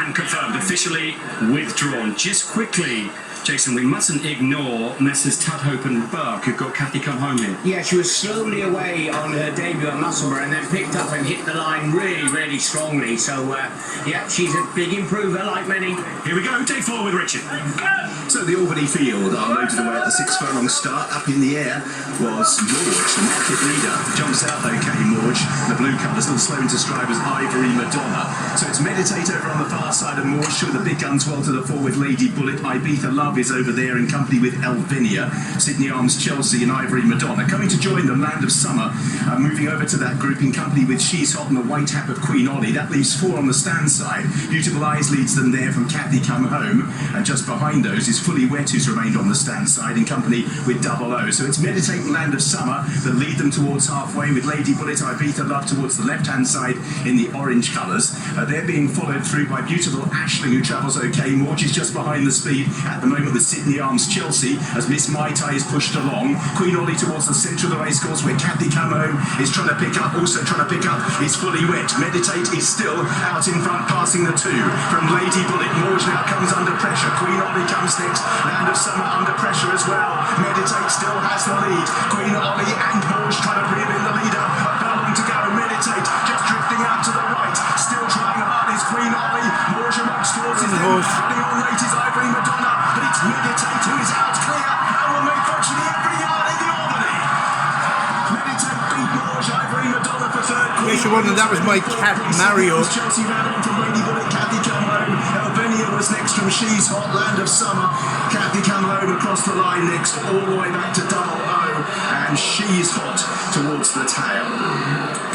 And confirmed, officially withdrawn. Just quickly, Jason, we mustn't ignore Messrs. Tudhope and Burke, who've got Kathy come home here. Yeah, she was slowly away on her debut at Musselburgh and then picked up and hit the line really, really strongly. So, yeah, she's a big improver, like many. Here we go, day 4 with Richard. So the Albany field unloaded away at the 6 furlong start. Up in the air was Morge, the market leader. Jumps out okay, Morge. The blue colours, a little slow into stride, was Ivory Madonna. So it's Meditate over on the far side of Morge. Two of the big guns well to the fore with Lady Bullet. Ibiza Love is over there in company with Elvinia. Sydney Arms, Chelsea and Ivory Madonna. Coming to join the Land of Summer. Moving over to that group in company with She's Hot and the White Hat of Queen Olly. That leaves 4 on the stand side. Beautiful Eyes leads them there from Kathy Come Home. And just behind those is Fully Wet, who's remained on the stand side in company with Double O. So it's Meditate and Land of Summer that lead them towards halfway with Lady Bullet, Ibiza Love towards the left-hand side in the orange colours. They're being followed through by beautiful Ashling, who travels okay. Morge is just behind the speed at the moment with Sydney Arms Chelsea as Miss Mai Tai is pushed along. Queen Olly towards the centre of the racecourse where Kathy Come Home is trying to pick up. Also trying to pick up is Fully Wet. Meditate is still out in front, passing the 2 from Lady Bullet. Morge now comes under pressure. Queen Olly comes next. Land of Summer under pressure as well. Meditate still has the lead. Queen Olly and Morge trying to reel in the leader. A furlong to go. Meditate just drifting out to the right. Still trying hard is Queen Olly. Morge amongst towards his running on late is Ivory Madonna, but it's Meditate who is out clear and will make virtually every yard in the Albany. Meditate beat Morge, Ivory Madonna for third. That was my cat Mario. Chelsea ran on from Lady Bullet, Kathy Come Home. Elvinia was next from She's Hot, Land of Summer. Kathy Come Home across the line next, all the way back to Double O, and She's Hot towards the tail.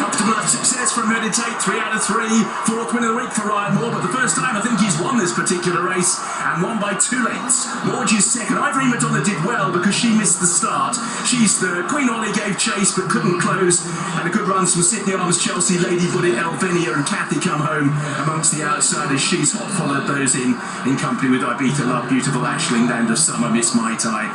Comfortable enough success from Meditate, 3 out of 3. 4th win of the week for Ryan Moore, but the first time I think he's won this particular race and won by 2 lengths. Morge is second. Ivory Madonna did well because she missed the start. She's third. Queen Olly gave chase but couldn't close, and a good runs from Sydney Arms, Chelsea, Lady Bullet, Elvinia and Kathy Come Home amongst the outsiders. She's Hot followed those in company with Ibiza Love, beautiful Ashling, Land of Summer, Miss Mai Tai.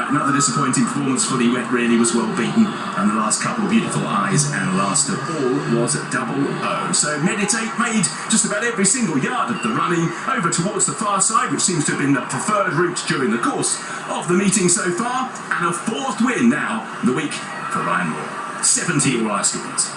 Another disappointing performance. Fully Wet really was well beaten, and the last couple, Beautiful Eyes, and last of all was Double O. So Meditate made just about every single yard of the running over towards the far side, which seems to have been the preferred route during the course of the meeting so far, and a 4th win now the week for Ryan Moore. 17 Rice Schools.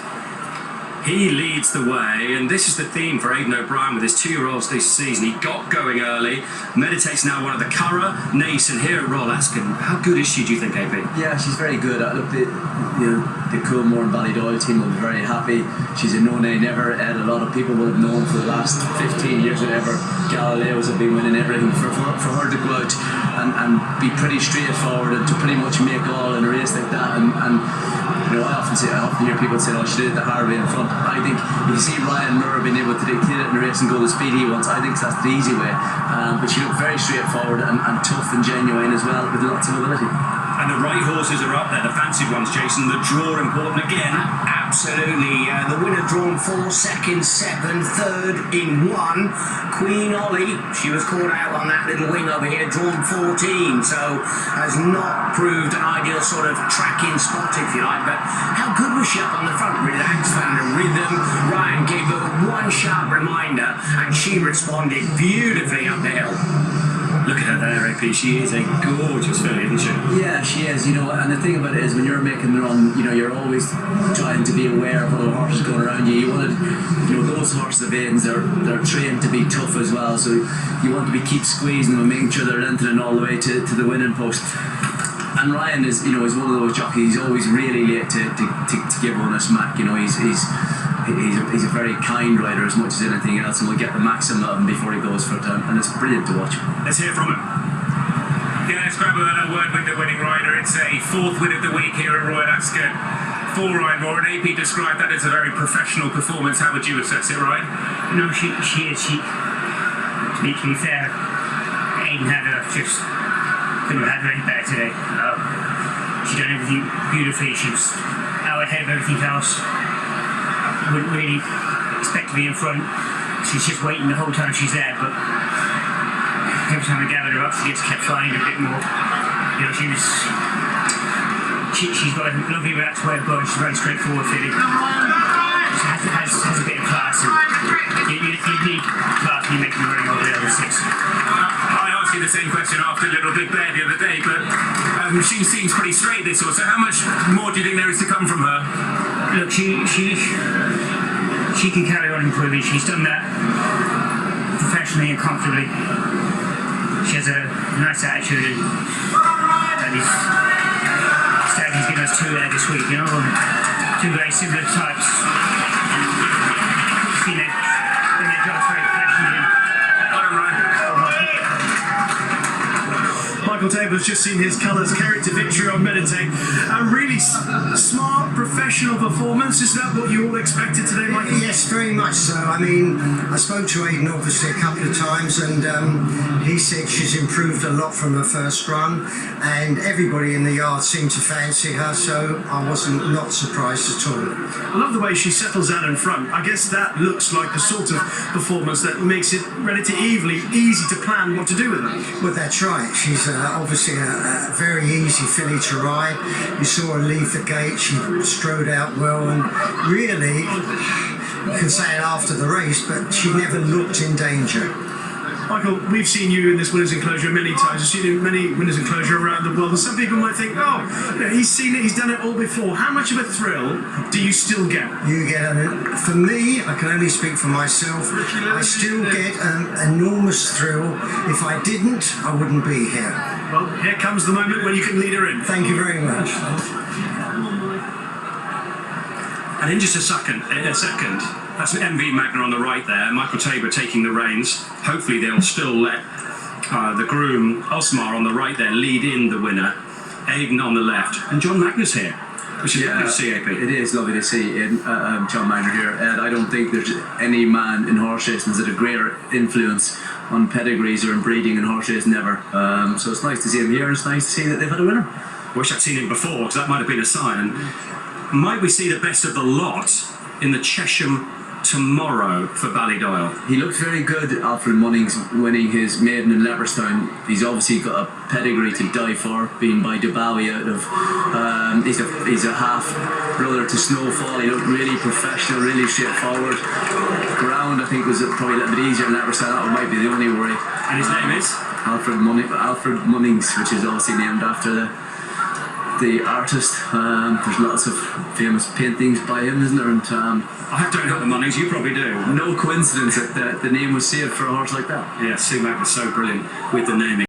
He leads the way, and this is the theme for Aidan O'Brien with his 2-year-olds this season. He got going early. Meditate's now one of the Curragh, Nace, and here at Royal Ascot. How good is she, do you think, AP? Yeah, she's very good. Look, the Coolmore and Ballydoyle team will be very happy. She's a no-name never. A lot of people will have known for the last 15 years, whatever. Galileos have been winning everything for her to go out and be pretty straightforward and to pretty much make all in a race like that. And you know, I often hear people say, "Oh, she did it the hard way in front." I think if you see Ryan Murr being able to dictate it in the race and go the speed he wants, I think that's the easy way. But she looked very straightforward and tough and genuine as well, with lots of ability. And the right horses are up there, the fancied ones, Jason. The draw important again. Absolutely. The winner drawn 4, second 7, third in 1. Queen Olly, she was caught out on that little wing over here, drawn 14, so has not proved an ideal sort of tracking spot, if you like. But how good was she up on the front? Relaxed, found a rhythm. Ryan gave her one sharp reminder, and she responded beautifully up the hill. Look at her there, AP. She is a gorgeous filly, isn't she? Yeah, she is, you know, and the thing about it is when you're making the run, you know, you're always trying to be aware of other horses going around you. You want to, you know, those horses of Aiden's, they're trained to be tough as well, so you want to keep squeezing them and making sure they're entering all the way to the winning post. And Ryan is, you know, is one of those jockeys. He's always really late to give one a smack. You know, he's a very kind rider as much as anything else, and will get the maximum of him before he goes for it, and it's brilliant to watch. Let's hear from him. Yeah, let's grab a word with the winning rider. It's a 4th win of the week here at Royal Ascot for Ryan Moore, and AP described that as a very professional performance. How would you assess it, Ryan? No, she is. To be fair, Aidan had her just couldn't have had her any better today. She done everything beautifully. She was out ahead of everything else. Wouldn't really expect to be in front. She's just waiting the whole time she's there, but every time I gathered her up, she just kept flying a bit more. You know, she's got a lovely relaxed way of going. She's very straightforward, filly. She has a bit of class. And you need class, you definitely making the running over the other 6. I asked you the same question after Little Big Bear the other day, but she seems pretty straight this one. So how much more do you think there is to come from her? Look, she can carry on improving. She's done that professionally and comfortably. She has a nice attitude, and Staggy's given us 2 there this week, you know, 2 very similar types. Seen it when their jobs very professionally. Michael Tabor's just seen his colours carried to victory on Meditate. A really smart, professional performance. Is that what you all expected today, Michael? Yes, very much so. I mean, I spoke to Aidan obviously a couple of times, and he said she's improved a lot from her first run, and everybody in the yard seemed to fancy her, so I wasn't not surprised at all. I love the way she settles out in front. I guess that looks like the sort of performance that makes it relatively easy to plan what to do with her. Well, that's right. She's obviously a very easy filly to ride. You saw her leave the gate. She strode out well, and really, you can say it after the race, but she never looked in danger. Michael, we've seen you in this winners' enclosure many times. We've seen you in many winners' enclosure around the world, and some people might think, oh, he's seen it, he's done it all before. How much of a thrill do you still get? You get for me, I can only speak for myself, I still get an enormous thrill. If I didn't, I wouldn't be here. Well, here comes the moment when you can lead her in. Thank you very much. And in just a second, that's an MV Magnier on the right there, Michael Tabor taking the reins. Hopefully they'll still let the groom, Osmar, on the right there, lead in the winner. Aidan on the left. And John Magnier here, which is lovely to see, AP. It is lovely to see John Magnier here. And I don't think there's any man in horse racing that's had a greater influence on pedigrees or in breeding in horse racing ever. So it's nice to see him here, and it's nice to see that they've had a winner. Wish I'd seen him before, because that might have been a sign. And might we see the best of the lot in the Chesham tomorrow for Ballydoyle? He looked very good, Alfred Munnings, winning his maiden in Leopardstown. He's obviously got a pedigree to die for, being by Dubawi out of he's a half brother to Snowfall. He looked really professional, really straightforward. Ground, I think, was probably a little bit easier in Leopardstown. That might be the only worry. And his name is? Alfred Munnings, which is obviously named after the artist. There's lots of famous paintings by him, isn't there? And I don't have the Munnings, you probably do. no coincidence that the name was saved for a horse like that. Yeah, Sue Mac was so brilliant with the naming.